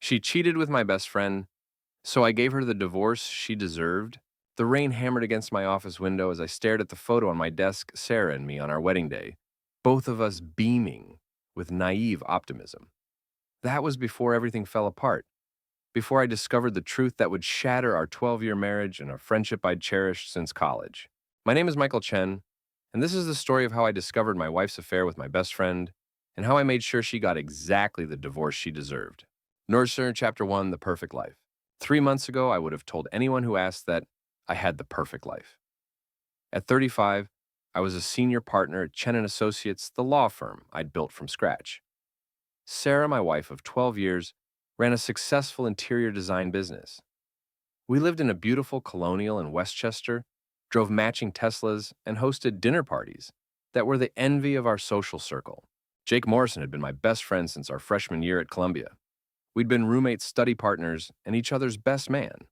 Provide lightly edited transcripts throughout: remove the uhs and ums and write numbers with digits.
She cheated with my best friend, so I gave her the divorce she deserved. The rain hammered against my office window as I stared at the photo on my desk, Sarah and me on our wedding day, both of us beaming with naive optimism. That was before everything fell apart, before I discovered the truth that would shatter our 12-year marriage and a friendship I'd cherished since college. My name is Michael Chen, and this is the story of how I discovered my wife's affair with my best friend and how I made sure she got exactly the divorce she deserved. Nurture, Chapter 1, The Perfect Life. 3 months ago, I would have told anyone who asked that I had the perfect life. At 35, I was a senior partner at Chen& Associates, the law firm I'd built from scratch. Sarah, my wife of 12 years, ran a successful interior design business. We lived in a beautiful colonial in Westchester, drove matching Teslas, and hosted dinner parties that were the envy of our social circle. Jake Morrison had been my best friend since our freshman year at Columbia. We'd been roommates, study partners, and each other's best man.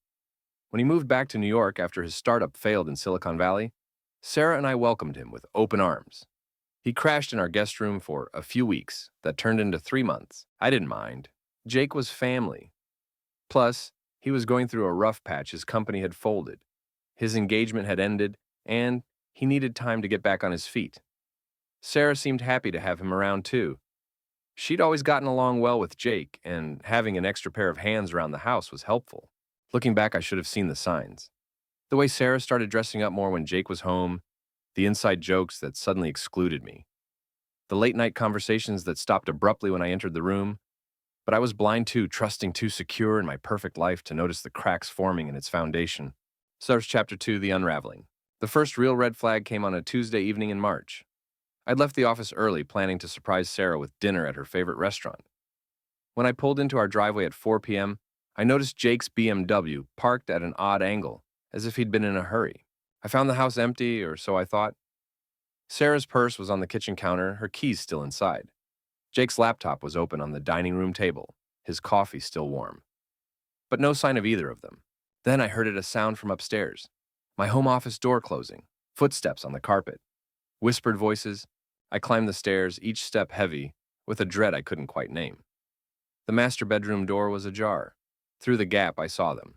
When he moved back to New York after his startup failed in Silicon Valley, Sarah and I welcomed him with open arms. He crashed in our guest room for a few weeks that turned into 3 months. I didn't mind. Jake was family. Plus, he was going through a rough patch. His company had folded. His engagement had ended, and he needed time to get back on his feet. Sarah seemed happy to have him around too. She'd always gotten along well with Jake, and having an extra pair of hands around the house was helpful. Looking back, I should have seen the signs. The way Sarah started dressing up more when Jake was home, the inside jokes that suddenly excluded me, the late-night conversations that stopped abruptly when I entered the room. But I was blind too, trusting too secure in my perfect life to notice the cracks forming in its foundation. Starts Chapter 2, The Unraveling. The first real red flag came on a Tuesday evening in March. I'd left the office early, planning to surprise Sarah with dinner at her favorite restaurant. When I pulled into our driveway at 4 p.m., I noticed Jake's BMW parked at an odd angle, as if he'd been in a hurry. I found the house empty, or so I thought. Sarah's purse was on the kitchen counter, her keys still inside. Jake's laptop was open on the dining room table, his coffee still warm. But no sign of either of them. Then I heard a sound from upstairs. My home office door closing, footsteps on the carpet, whispered voices. I climbed the stairs, each step heavy, with a dread I couldn't quite name. The master bedroom door was ajar. Through the gap, I saw them.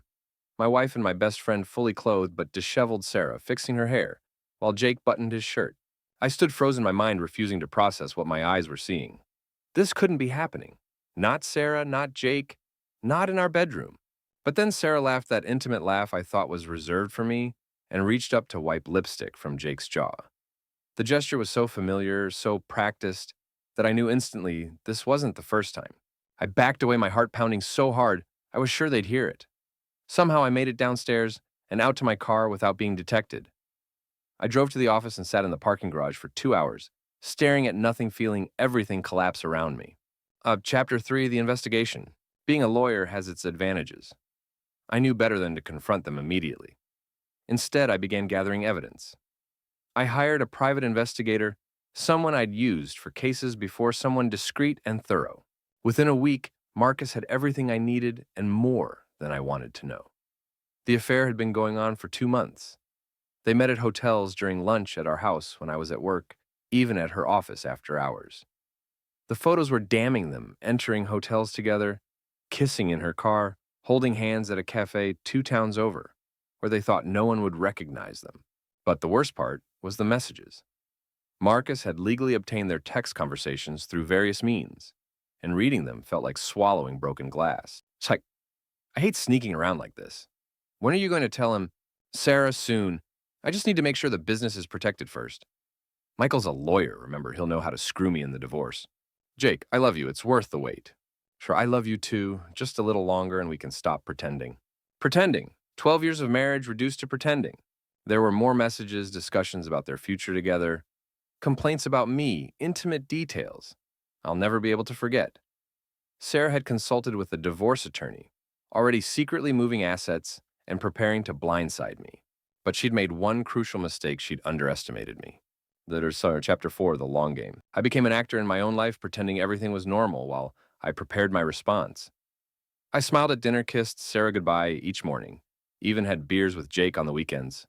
My wife and my best friend fully clothed but disheveled Sarah fixing her hair, while Jake buttoned his shirt. I stood frozen, my mind refusing to process what my eyes were seeing. This couldn't be happening. Not Sarah, not Jake, not in our bedroom. But then Sarah laughed that intimate laugh I thought was reserved for me and reached up to wipe lipstick from Jake's jaw. The gesture was so familiar, so practiced, that I knew instantly this wasn't the first time. I backed away, my heart pounding so hard I was sure they'd hear it. Somehow I made it downstairs and out to my car without being detected. I drove to the office and sat in the parking garage for 2 hours, staring at nothing, feeling everything collapse around me. Chapter 3, The Investigation. Being a lawyer has its advantages. I knew better than to confront them immediately. Instead, I began gathering evidence. I hired a private investigator, someone I'd used for cases before, someone discreet and thorough. Within a week, Marcus had everything I needed and more than I wanted to know. The affair had been going on for 2 months. They met at hotels during lunch at our house when I was at work, even at her office after hours. The photos were damning them, entering hotels together, kissing in her car, holding hands at a cafe 2 towns over, where they thought no one would recognize them. But the worst part was the messages. Marcus had legally obtained their text conversations through various means, and reading them felt like swallowing broken glass. It's like, I hate sneaking around like this. When are you going to tell him, Sarah, soon? I just need to make sure the business is protected first. Michael's a lawyer, remember, he'll know how to screw me in the divorce. Jake, I love you, it's worth the wait. Sure, I love you too, just a little longer and we can stop pretending. Pretending. 12 years of marriage reduced to pretending. There were more messages, discussions about their future together, complaints about me, intimate details I'll never be able to forget. Sarah had consulted with a divorce attorney, already secretly moving assets and preparing to blindside me. But she'd made one crucial mistake: she'd underestimated me. Chapter 4, The Long Game. I became an actor in my own life, pretending everything was normal while I prepared my response. I smiled at dinner, kissed Sarah goodbye each morning, even had beers with Jake on the weekends.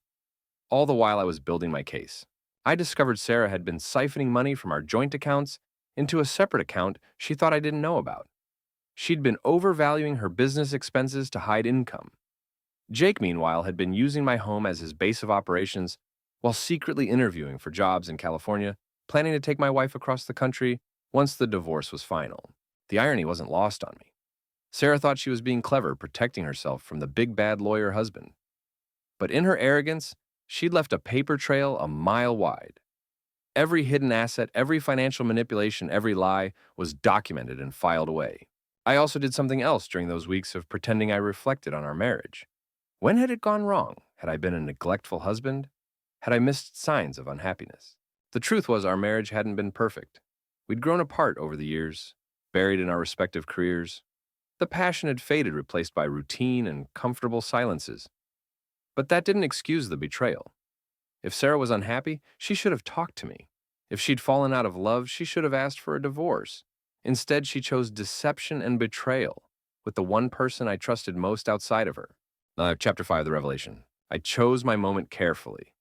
All the while I was building my case. I discovered Sarah had been siphoning money from our joint accounts into a separate account she thought I didn't know about. She'd been overvaluing her business expenses to hide income. Jake, meanwhile, had been using my home as his base of operations while secretly interviewing for jobs in California, planning to take my wife across the country once the divorce was final. The irony wasn't lost on me. Sarah thought she was being clever, protecting herself from the big bad lawyer husband. But in her arrogance, she'd left a paper trail a mile wide. Every hidden asset, every financial manipulation, every lie was documented and filed away. I also did something else during those weeks of pretending I reflected on our marriage. When had it gone wrong? Had I been a neglectful husband? Had I missed signs of unhappiness? The truth was, our marriage hadn't been perfect. We'd grown apart over the years, buried in our respective careers. The passion had faded, replaced by routine and comfortable silences. But that didn't excuse the betrayal. If Sarah was unhappy, she should have talked to me. If she'd fallen out of love, she should have asked for a divorce. Instead, she chose deception and betrayal with the one person I trusted most outside of her. Chapter 5 of the Revelation. I chose my moment carefully.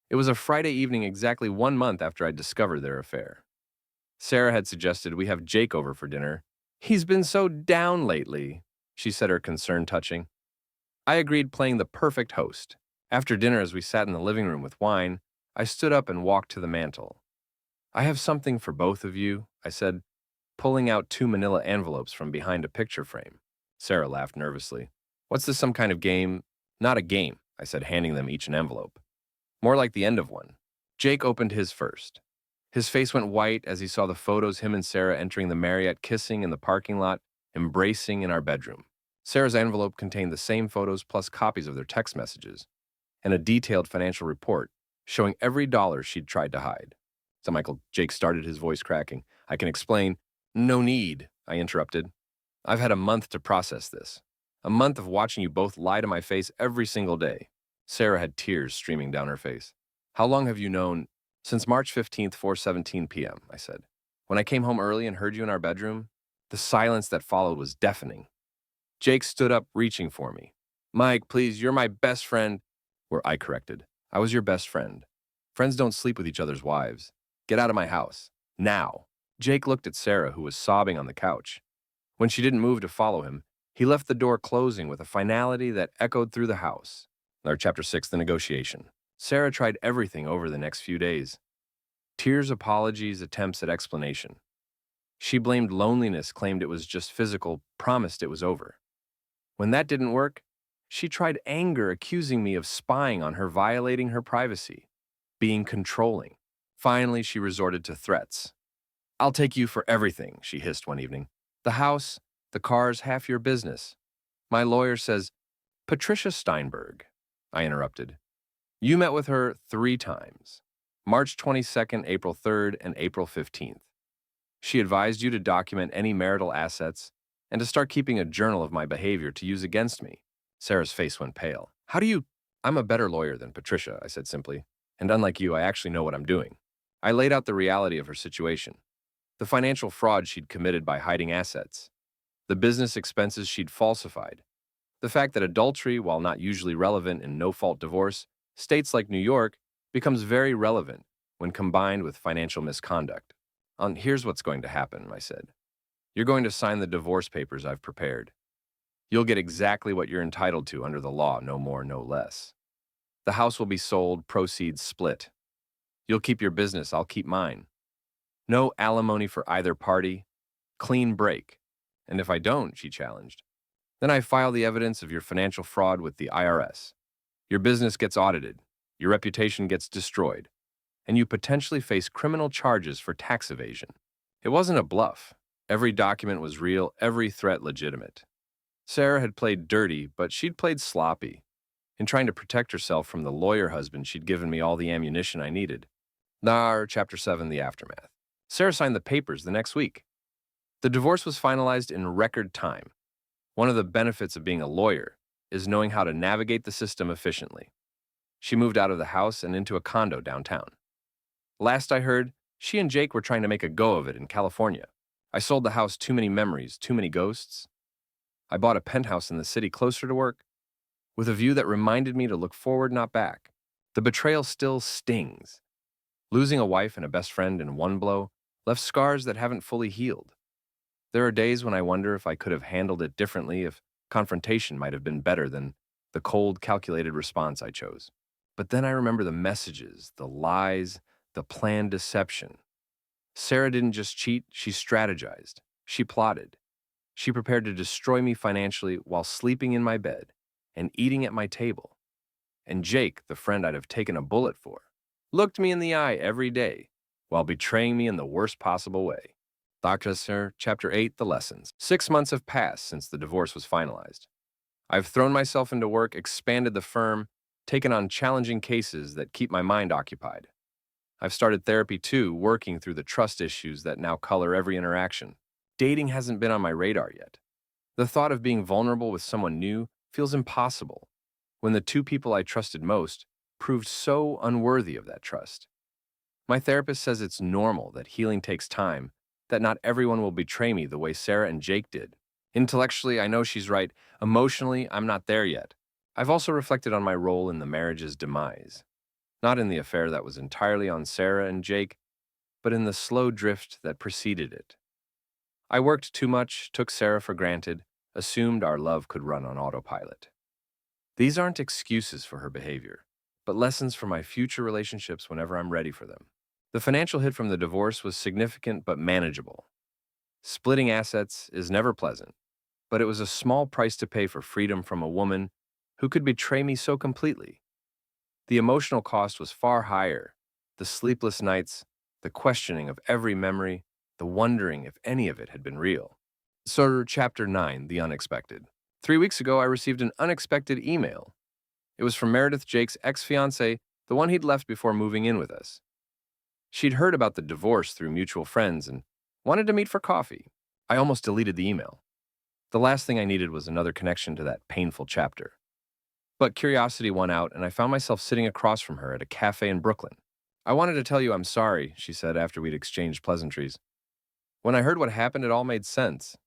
It was a Friday evening exactly 1 month after I discovered their affair. Sarah had suggested we have Jake over for dinner. He's been so down lately, she said, her concern touching. I agreed, playing the perfect host. After dinner, as we sat in the living room with wine, I stood up and walked to the mantel. I have something for both of you, I said, pulling out 2 manila envelopes from behind a picture frame. Sarah laughed nervously. What's this, some kind of game? Not a game, I said, handing them each an envelope. More like the end of one. Jake opened his first. His face went white as he saw the photos him and Sarah entering the Marriott, kissing in the parking lot, embracing in our bedroom. Sarah's envelope contained the same photos plus copies of their text messages and a detailed financial report showing every dollar she'd tried to hide. So Michael, Jake started, his voice cracking. I can explain. No need, I interrupted. I've had a month to process this. A month of watching you both lie to my face every single day. Sarah had tears streaming down her face. How long have you known? Since March 15th, 4:17 p.m., I said. When I came home early and heard you in our bedroom, the silence that followed was deafening. Jake stood up, reaching for me. Mike, please, you're my best friend. I corrected. I was your best friend. Friends don't sleep with each other's wives. Get out of my house. Now. Jake looked at Sarah, who was sobbing on the couch. When she didn't move to follow him, he left the door closing with a finality that echoed through the house. Chapter 6, the negotiation. Sarah tried everything over the next few days. Tears, apologies, attempts at explanation. She blamed loneliness, claimed it was just physical, promised it was over. When that didn't work, she tried anger, accusing me of spying on her, violating her privacy, being controlling. Finally, she resorted to threats. I'll take you for everything, she hissed one evening. The house, the cars, half your business. My lawyer says, Patricia Steinberg, I interrupted. You met with her 3 times, March 22nd, April 3rd, and April 15th. She advised you to document any marital assets and to start keeping a journal of my behavior to use against me. Sarah's face went pale. How do you? I'm a better lawyer than Patricia, I said simply. And unlike you, I actually know what I'm doing. I laid out the reality of her situation. The financial fraud she'd committed by hiding assets. The business expenses she'd falsified. The fact that adultery, while not usually relevant in no-fault divorce, states like New York, becomes very relevant when combined with financial misconduct. Here's what's going to happen, I said. You're going to sign the divorce papers I've prepared. You'll get exactly what you're entitled to under the law, no more, no less. The house will be sold, proceeds split. You'll keep your business, I'll keep mine. No alimony for either party. Clean break. And if I don't, she challenged, then I file the evidence of your financial fraud with the IRS. Your business gets audited. Your reputation gets destroyed. And you potentially face criminal charges for tax evasion. It wasn't a bluff. Every document was real, every threat legitimate. Sarah had played dirty, but she'd played sloppy. In trying to protect herself from the lawyer husband, she'd given me all the ammunition I needed. Chapter 7, the aftermath. Sarah signed the papers the next week. The divorce was finalized in record time. One of the benefits of being a lawyer is knowing how to navigate the system efficiently. She moved out of the house and into a condo downtown. Last I heard, she and Jake were trying to make a go of it in California. I sold the house, too many memories, too many ghosts. I bought a penthouse in the city closer to work, with a view that reminded me to look forward, not back. The betrayal still stings. Losing a wife and a best friend in one blow left scars that haven't fully healed. There are days when I wonder if I could have handled it differently, if confrontation might have been better than the cold, calculated response I chose. But then I remember the messages, the lies, the planned deception. Sarah didn't just cheat, she strategized. She plotted. She prepared to destroy me financially while sleeping in my bed and eating at my table. And Jake, the friend I'd have taken a bullet for, looked me in the eye every day while betraying me in the worst possible way. Dr. Sir, Chapter 8, The Lessons. 6 months have passed since the divorce was finalized. I've thrown myself into work, expanded the firm, taken on challenging cases that keep my mind occupied. I've started therapy too, working through the trust issues that now color every interaction. Dating hasn't been on my radar yet. The thought of being vulnerable with someone new feels impossible when the two people I trusted most proved so unworthy of that trust. My therapist says it's normal that healing takes time, that not everyone will betray me the way Sarah and Jake did. Intellectually, I know she's right. Emotionally, I'm not there yet. I've also reflected on my role in the marriage's demise. Not in the affair that was entirely on Sarah and Jake, but in the slow drift that preceded it. I worked too much, took Sarah for granted, assumed our love could run on autopilot. These aren't excuses for her behavior, but lessons for my future relationships whenever I'm ready for them. The financial hit from the divorce was significant but manageable. Splitting assets is never pleasant, but it was a small price to pay for freedom from a woman who could betray me so completely. The emotional cost was far higher. The sleepless nights, the questioning of every memory, the wondering if any of it had been real. So, Chapter 9, The Unexpected. 3 weeks ago, I received an unexpected email. It was from Meredith, Jake's ex-fiancée, the one he'd left before moving in with us. She'd heard about the divorce through mutual friends and wanted to meet for coffee. I almost deleted the email. The last thing I needed was another connection to that painful chapter. But curiosity won out, and I found myself sitting across from her at a cafe in Brooklyn. "I wanted to tell you I'm sorry," she said after we'd exchanged pleasantries. "When I heard what happened, it all made sense."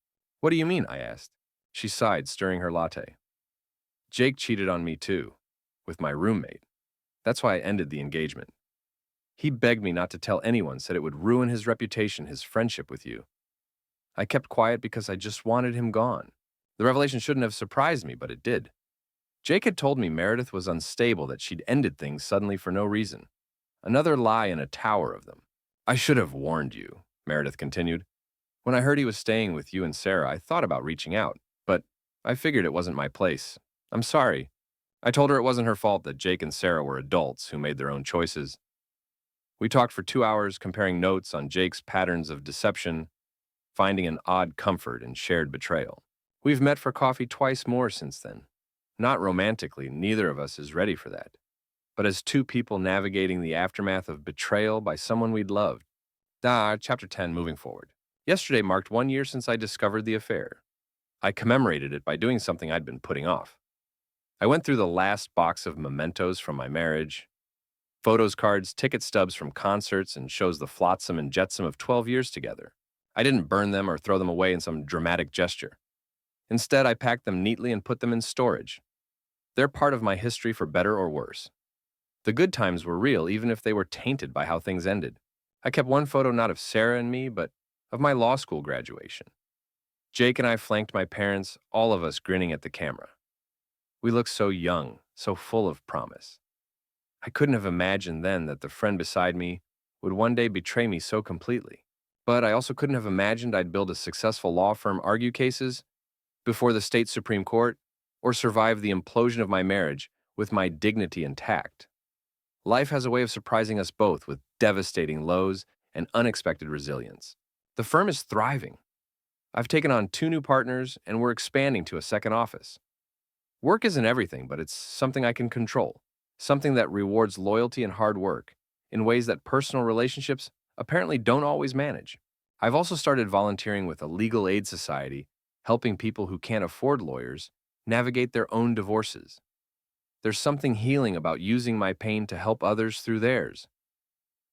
"What do you mean?" I asked. She sighed, stirring her latte. "Jake cheated on me too, with my roommate. That's why I ended the engagement. He begged me not to tell anyone, said it would ruin his reputation, his friendship with you. I kept quiet because I just wanted him gone. The revelation shouldn't have surprised me, but it did. Jake had told me Meredith was unstable, that she'd ended things suddenly for no reason. Another lie in a tower of them. I should have warned you," Meredith continued. "When I heard he was staying with you and Sarah, I thought about reaching out, but I figured it wasn't my place. I'm sorry." I told her it wasn't her fault that Jake and Sarah were adults who made their own choices. We talked for 2 hours, comparing notes on Jake's patterns of deception, finding an odd comfort in shared betrayal. We've met for coffee twice more since then. Not romantically, neither of us is ready for that, but as two people navigating the aftermath of betrayal by someone we'd loved. Chapter 10, Moving Forward. Yesterday marked 1 year since I discovered the affair. I commemorated it by doing something I'd been putting off. I went through the last box of mementos from my marriage, photos, cards, ticket stubs from concerts, and shows the flotsam and jetsam of 12 years together. I didn't burn them or throw them away in some dramatic gesture. Instead, I packed them neatly and put them in storage. They're part of my history for better or worse. The good times were real, even if they were tainted by how things ended. I kept one photo not of Sarah and me, but of my law school graduation. Jake and I flanked my parents, all of us grinning at the camera. We looked so young, so full of promise. I couldn't have imagined then that the friend beside me would one day betray me so completely. But I also couldn't have imagined I'd build a successful law firm, argue cases before the state Supreme Court, or survive the implosion of my marriage with my dignity intact. Life has a way of surprising us both with devastating lows and unexpected resilience. The firm is thriving. I've taken on 2 new partners, and we're expanding to a second office. Work isn't everything, but it's something I can control, something that rewards loyalty and hard work in ways that personal relationships apparently don't always manage. I've also started volunteering with a legal aid society, helping people who can't afford lawyers navigate their own divorces. There's something healing about using my pain to help others through theirs.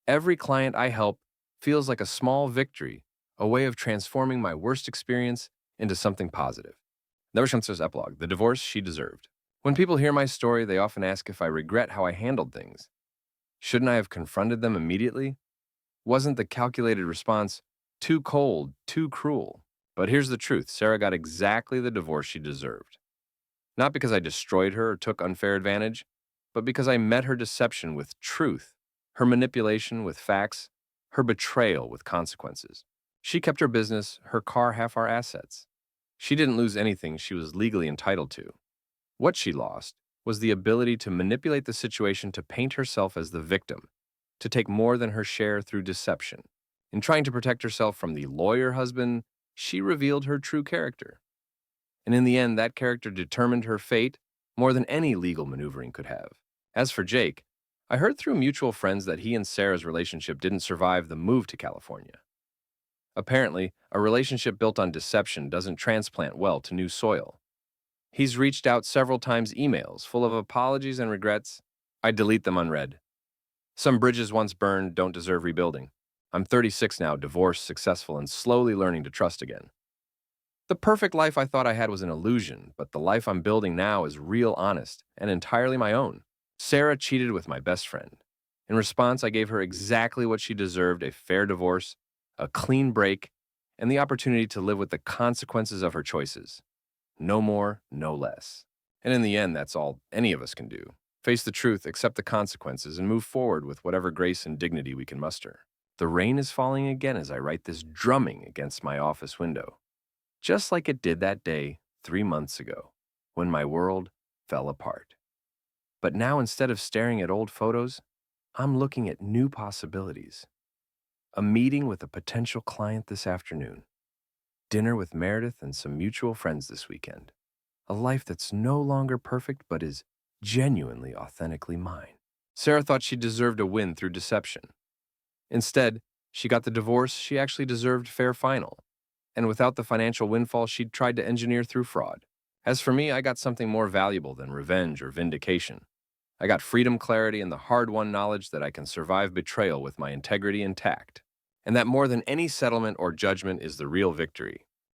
Every client I help feels like a small victory, a way of transforming my worst experience into something positive. Never epilogue, the divorce she deserved. When people hear my story, they often ask if I regret how I handled things. Shouldn't I have confronted them immediately? Wasn't the calculated response too cold, too cruel? But here's the truth: Sarah got exactly the divorce she deserved. Not because I destroyed her or took unfair advantage, but because I met her deception with truth, her manipulation with facts, her betrayal with consequences. She kept her business, her car, half our assets. She didn't lose anything she was legally entitled to. What she lost was the ability to manipulate the situation to paint herself as the victim, to take more than her share through deception. In trying to protect herself from the lawyer husband, she revealed her true character. And in the end, that character determined her fate more than any legal maneuvering could have. As for Jake, I heard through mutual friends that he and Sarah's relationship didn't survive the move to California. Apparently, a relationship built on deception doesn't transplant well to new soil. He's reached out several times, emails full of apologies and regrets. I delete them unread. Some bridges once burned don't deserve rebuilding. I'm 36 now, divorced, successful, and slowly learning to trust again. The perfect life I thought I had was an illusion, but the life I'm building now is real, honest, and entirely my own. Sarah cheated with my best friend. In response, I gave her exactly what she deserved: a fair divorce, a clean break, and the opportunity to live with the consequences of her choices. No more, no less. And in the end, that's all any of us can do: face the truth, accept the consequences, and move forward with whatever grace and dignity we can muster. The rain is falling again as I write this, drumming against my office window, just like it did that day 3 months ago, when my world fell apart. But now, instead of staring at old photos, I'm looking at new possibilities. A meeting with a potential client this afternoon, dinner with Meredith and some mutual friends this weekend. A life that's no longer perfect but is genuinely, authentically mine. Sarah thought she deserved a win through deception. Instead, she got the divorce she actually deserved, fair final. And without the financial windfall she'd tried to engineer through fraud. As for me, I got something more valuable than revenge or vindication. I got freedom, clarity, and the hard-won knowledge that I can survive betrayal with my integrity intact. And that more than any settlement or judgment is the real victory.